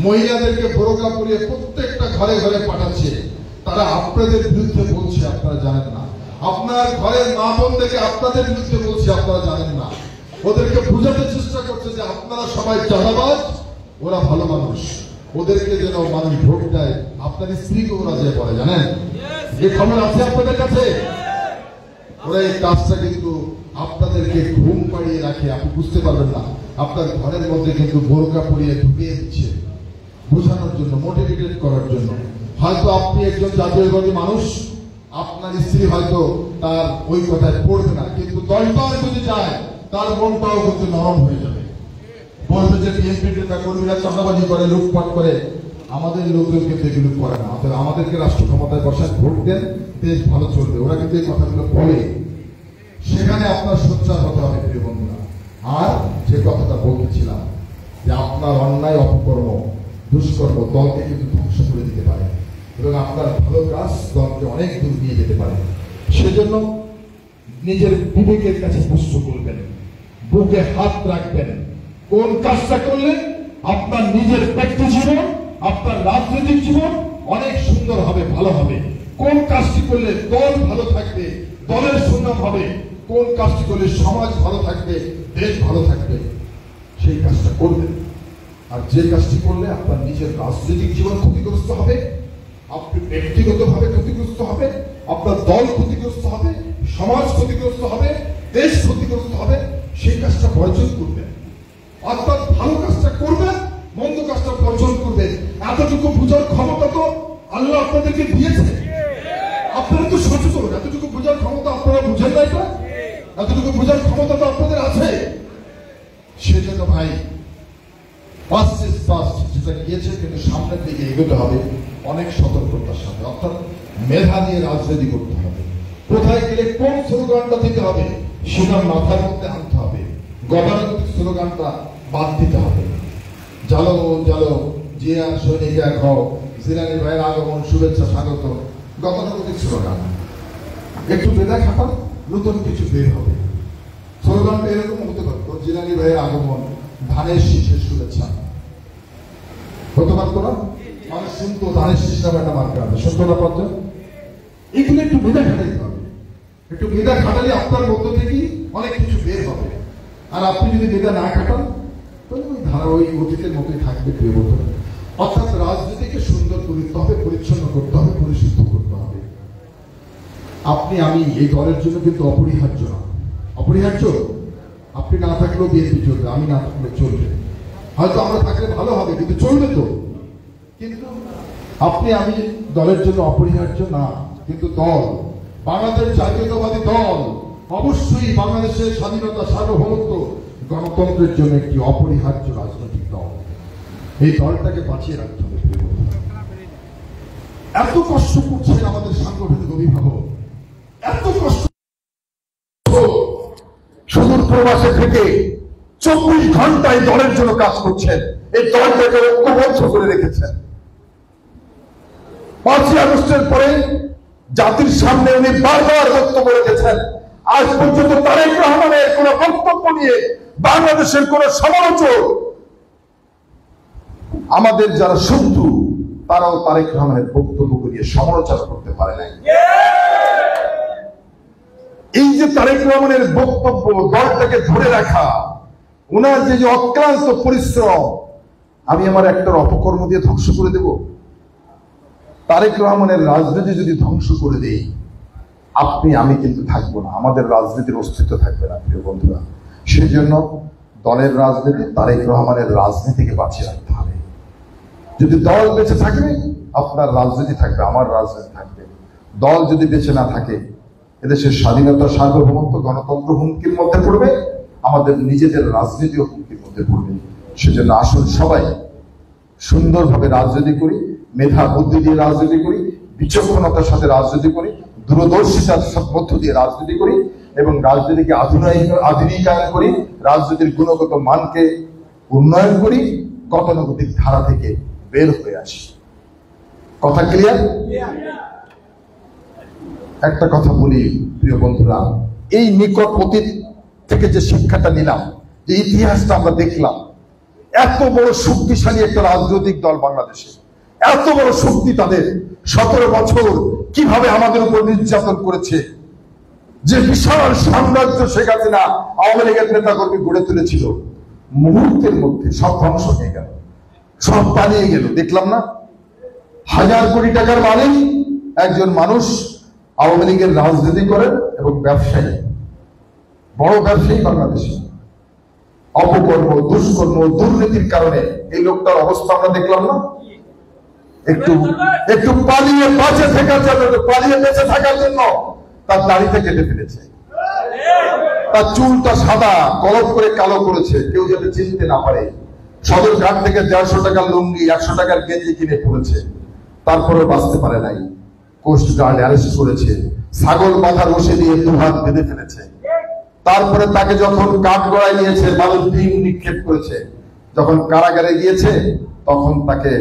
মহিলাদেরকে বোরকা পরিয়ে প্রত্যেকটা ঘরে ঘরে পাঠাচ্ছে। তারা আপনাদের বিরুদ্ধে বলছে, আপনারা জানেন না। আপনার ঘরের মা বোনদেরকে আপনাদের বিরুদ্ধে বলছে, আপনারা জানেন না। ওদেরকে বোঝাতে চেষ্টা করছে যে আপনারা সবাই চাঁদাবাজ, ওরা ভালো মানুষ। ওদেরকে যেন মানুষ ভোট দেয়, আপনার স্ত্রীকে ওরা যে বলে, জানেন এই খবর আছে আপনাদের কাছে। ওরা এই কাজটা কিন্তু আপনাদেরকে ঘুম পাড়িয়ে রাখে, আপনি বুঝতে পারবেন না। আপনার ঘরের মধ্যে কিন্তু বোরকা পরিয়ে ঢুকিয়ে দিচ্ছে, বোঝানোর জন্য, মোটিভেটেড করার জন্য। হয়তো আপনি একজন জাতীয়তাবাদী মানুষ, আপনার স্ত্রী হয়তো তার ওই কথায় পড়বে না, কিন্তু দলটাও যদি যায় তার মনটাও কিন্তু নরম হয়ে যাবে। বলবে যে বিএনপি নেতা কর্মীরা চাঁদাবাজি করে, লুটপাট করে। আমাদের লোকজন কিন্তু এগুলো করে না। আমাদেরকে রাষ্ট্র ক্ষমতায় বসায় ভোট দেন, দেশ ভালো চলবে। ওরা কিন্তু এই কথাগুলো বলে। সেখানে আপনার সোচ্চার হতে হবে প্রিয় বন্ধুরা। আর যে কথাটা বলতেছিলাম যে আপনার অন্যায়, অপকর্ম, দুষ্কর্ম দলকে কিন্তু ধ্বংস করে দিতে পারে এবং আপনার ভালো কাজ দলকে অনেক দূর নিয়ে যেতে পারে। সেজন্য নিজের বিবেকের কাছে প্রশ্ন করবেন, বুকে হাত রাখবেন। কোন কাজটা করলে আপনার নিজের ব্যক্তি জীবন, আপনার রাজনৈতিক জীবন অনেক সুন্দর হবে, ভালো হবে। কোন কাজটি করলে দল ভালো থাকবে, দলের সুনাম হবে। কোন কাজটি করলে সমাজ ভালো থাকবে, দেশ ভালো থাকবে, সেই কাজটা করবেন। আর যে কাজটি করলে আপনার নিজের রাজনৈতিক জীবন ক্ষতিগ্রস্ত হবে, আপনি ব্যক্তিগতভাবে ক্ষতিগ্রস্ত হবে, আপনার দল ক্ষতিগ্রস্ত হবে, সমাজ ক্ষতিগ্রস্ত হবে, দেশ ক্ষতিগ্রস্ত হবে, সেই কাজটা বর্জন করবেন। অর্থাৎ ভালো কাজটা করবেন, মন্দ কাজটা বর্জন করবেন। এতটুকু বোঝার ক্ষমতা তো আল্লাহ আপনাদেরকে দিয়েছে। আপনারা তো সচেতন, এতটুকু বোঝার ক্ষমতা আপনারা বুঝেন নাই তো? এতটুকু বোঝার ক্ষমতা তো আপনাদের আছে। সেজন্য ভাই, ফার্স্ট ইজ ফার্স্ট, যেটা গিয়েছে কিন্তু সামনের দিকে এগোতে হবে অনেক সতর্কতার সাথে। অর্থাৎ মেধা দিয়ে রাজনীতি করতে হবে। কোথায় গেলে কোন স্লোগানটা দিতে হবে সেটা মাথার মধ্যে আনতে হবে। গতানুগতিক স্লোগানটা বাদ দিতে হবে। জালো জালো, জিয়ার সৈনিক এক হও, জিলানি ভাইয়ের আগমন, শুভেচ্ছা, স্বাগত, গতানুগতিক স্লোগান। একটু বেদা খাটান, নতুন কিছু বের হবে। স্লোগানটা এরকম হতে পারতো, জিলানি ভাইয়ের আগমন, ধানের শীষের শুভেচ্ছা, হতে পারতো না? মানুষ শুনতো ধানের শীষ নামে একটা মার্কা আছে, শুনতো না পারতো? এগুলো একটু বেদা খাটাইতে হবে। একটু বেদা খাটালে আপনার মধ্য থেকেই অনেক কিছু বের হবে। আর আপনি যদি বেদা না খাটান তাহলে ওই ধারা, ওই অতীতের মতোই থাকবে প্রিয় বন্ধুরা। অর্থাৎ রাজনীতিকে সুন্দর করতে হবে, পরিচ্ছন্ন করতে হবে, পরিশুদ্ধ করতে হবে। আপনি আমি এই দলের জন্য কিন্তু অপরিহার্য না। অপরিহার্য? আপনি না থাকলেও বিএনপি চলবে, আমি না থাকলে চলবে। হয়তো আমরা থাকলে ভালো হবে, কিন্তু চলবে তো। কিন্তু আপনি আমি দলের জন্য অপরিহার্য না। কিন্তু দল, বাংলাদেশ জাতীয়তাবাদী দল অবশ্যই বাংলাদেশের স্বাধীনতা, সার্বভৌমত্ব, গণতন্ত্রের জন্য একটি অপরিহার্য রাজনৈতিক দল। এই দলটাকে বাঁচিয়ে রাখতে হবে। এত কষ্ট করছেন আমাদের সাংগঠনিক অভিভাবক, এত কষ্ট, সুদূর প্রবাসে থেকে 24 ঘন্টায় দলের জন্য কাজ করছেন। এই দলটাকে ঐক্যবদ্ধ করে রেখেছেন। 5ই আগস্টের পরে জাতির সামনে উনি বারবার বক্তব্য রেখেছেন। আজ পর্যন্ত তারেক রহমানের কোন বক্তব্য নিয়ে বাংলাদেশের কোন সমালোচক, আমাদের যারা শত্রু, তারাও তারেক রহমানের বক্তব্য নিয়ে সমালোচনা করতে পারে নাই। এই যে তারেক রহমানের বক্তব্য, দলটাকে ধরে রাখা, ওনার যে অক্লান্ত পরিশ্রম, আমি আমার একটা অপকর্ম দিয়ে ধ্বংস করে দেব? তারেক রহমানের রাজনীতি যদি ধ্বংস করে দেই, আপনি আমি কিন্তু থাকবো না, আমাদের রাজনীতির অস্তিত্ব থাকবে না প্রিয় বন্ধুরা। সেই জন্য দলের রাজনীতি, তারেক রহমানের রাজনীতিকে বাঁচিয়ে রাখতে হবে। যদি দল বেঁচে থাকে, আপনার রাজনীতি থাকবে, আমার রাজনীতি থাকবে। দল যদি বেঁচে না থাকে, এদেশের স্বাধীনতা, সার্বভৌমত্ব, গণতন্ত্র হুমকির মধ্যে পড়বে, আমাদের নিজেদের রাজনীতিও হুমকির মধ্যে পড়বে। সেজন্য আসুন সবাই সুন্দরভাবে রাজনীতি করি, মেধা বুদ্ধি দিয়ে রাজনীতি করি, বিচক্ষণতার সাথে রাজনীতি করি, দূরদর্শিতার মধ্য দিয়ে রাজনীতি করি এবং রাজনীতিকে আধুনিকায়ন করি, রাজনীতির গুণগত মানকে উন্নয়ন করি, গতানুগতিক ধারা থেকে বের হয়ে আসি। কথা ক্লিয়ার? একটা কথা বলি প্রিয় বন্ধুরা, এই নিকট অতীত থেকে যে শিক্ষাটা নিলাম, যে ইতিহাসটা আমরা দেখলাম, এত বড় শক্তিশালী একটা রাজনৈতিক দল বাংলাদেশে, এত বড় শক্তি তাদের, 17 বছর কিভাবে আমাদের উপর নির্যাতন করেছে, যে বিশাল সাম্রাজ্য শেখ হাসিনা আওয়ামী লীগের নেতাকর্মী গড়ে তুলেছিল, মুহূর্তের মধ্যে সব ধ্বংস হয়ে গেল, সব পালিয়ে গেল। দেখলাম না, 1000 কোটি টাকার মালিক একজন মানুষ আওয়ামী লীগের রাজনীতি করেন এবং ব্যবসায়ী, বড় ব্যবসায়ী বাংলাদেশে। অপকর্ম, দুষ্কর্ম, দুর্নীতির কারণে এই লোকটার অবস্থা আমরা দেখলাম না। একটু পালিয়ে বেঁচে থাকার জন্য, পালিয়ে বেঁচে থাকার জন্য তার দাড়িতে কেটে ফেলেছে, তার চুলটা সাদা কলপ করে কালো করেছে, কেউ যাতে চিনতে না পারে। সদরঘাট থেকে 150 টাকার লুঙ্গি, 100 টাকার গেঞ্জি কিনে পড়েছে, তারপরে বাঁচতে পারে নাই। কোস্ট গার্ড অ্যারেস্ট করেছে, ছাগল মাথা রশি দিয়ে 2 হাত বেঁধে ফেলেছে। তারপরে তাকে যখন কাঠগড়ায় নিয়েছে, মানুষ ডিম নিক্ষেপ করেছে। যখন কারাগারে গিয়েছে, তখন তাকে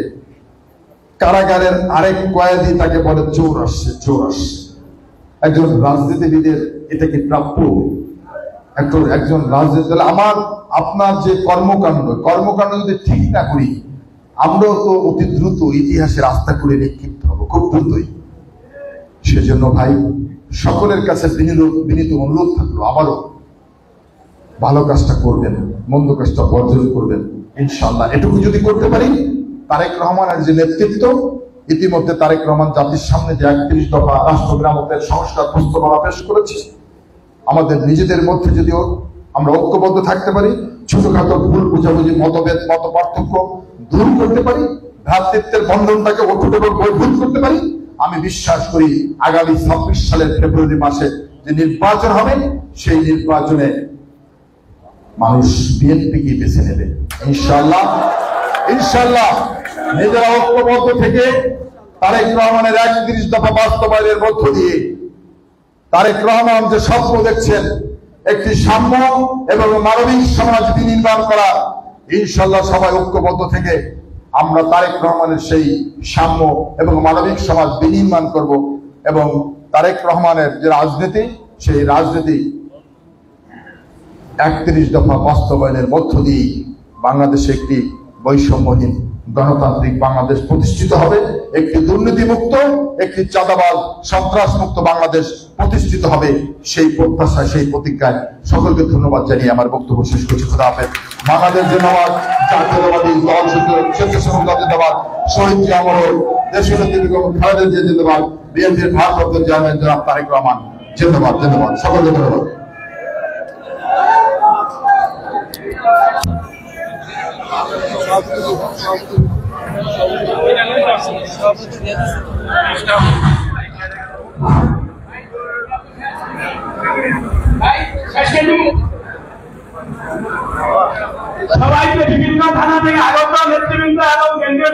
কারাগারের আরেক কয়েদি তাকে বলে চোর আসছে, চোর আসছে। একজন রাজনীতিবিদের এটা কি প্রাপ্য? একজন রাজনীতি, আমার আপনার যে কর্মকাণ্ড যদি ঠিক না করি, আমরাও তো অতি দ্রুত ইতিহাসে রাস্তা করে নিক্ষিপ্ত হবো, খুব দ্রুতই। সেজন্য ভাই, সকলের কাছে বিনীত অনুরোধ থাকলো, আবারও ভালো কাজটা করবেন, মন্দ কাজটা বর্জন করবেন ইনশাআল্লাহ। এটুকু যদি করতে পারি, তারেক রহমানের যে নেতৃত্ব, ইতিমধ্যে তারেক রহমান জাতির সামনে যে 31 দফা রাষ্ট্র মেরামতের সংস্কার প্রস্তাবনা পেশ করেছে, আমাদের নিজেদের মধ্যে যদিও আমরা ঐক্যবদ্ধ থাকতে পারি, ছোটখাটো ভুল বুঝাবুঝি, মতভেদ, মত পার্থক্য দূর করতে পারি, ভ্রাতৃত্বের বন্ধনটাকে অটুট এবং মজবুত করতে পারি, আমি বিশ্বাস করি আগামী 26 সালের ফেব্রুয়ারি মাসে যে নির্বাচন হবে, সেই নির্বাচনে মানুষ বিএনপিকে বেছে নেবে ইনশাআল্লাহ। ইনশাআল্লাহ নিজেরা ঐক্যবদ্ধ থেকে তারেক রহমানের 31 দফা বাস্তবায়নের মধ্য দিয়ে তারেক রহমান যে স্বপ্ন দেখছেন, একটি সাম্য এবং মানবিক সমাজ বিনির্মাণ করা, ইনশাআল্লাহ সবাই ঐক্যবদ্ধ থেকে আমরা তারেক রহমানের সেই সাম্য এবং মানবিক সমাজ বিনির্মাণ করব। এবং তারেক রহমানের যে রাজনীতি, সেই রাজনীতি 31 দফা বাস্তবায়নের মধ্য দিয়ে বাংলাদেশে একটি বৈষম্যহীন গণতান্ত্রিক বাংলাদেশ প্রতিষ্ঠিত হবে, একটি দুর্নীতিমুক্ত, একটি চাঁদাবাজ সন্ত্রাস মুক্ত বাংলাদেশ প্রতিষ্ঠিত হবে। সেই প্রত্যাশা, সেই প্রতিজ্ঞায় সকলকে ধন্যবাদ জানিয়ে আমার বক্তব্য শেষ করছি। খোদা হাফেজ। বাংলাদেশ জিন্দাবাদ, জাতীয়তাবাদী দল স্বেচ্ছাসেবক দল জিন্দাবাদ, শহীদ জিয়ামর, দেশনেত্রী বেগম খালেদা জিয়া জিন্দাবাদ, বিএনপির ভারপ্রাপ্ত চেয়ারম্যান জনাব তারেক রহমান জিন্দাবাদ। ধন্যবাদ, সকলকে ধন্যবাদ। সবাইকে বিভিন্ন থানা থেকে আগত নেতৃবৃন্দ এবং কেন্দ্রীয়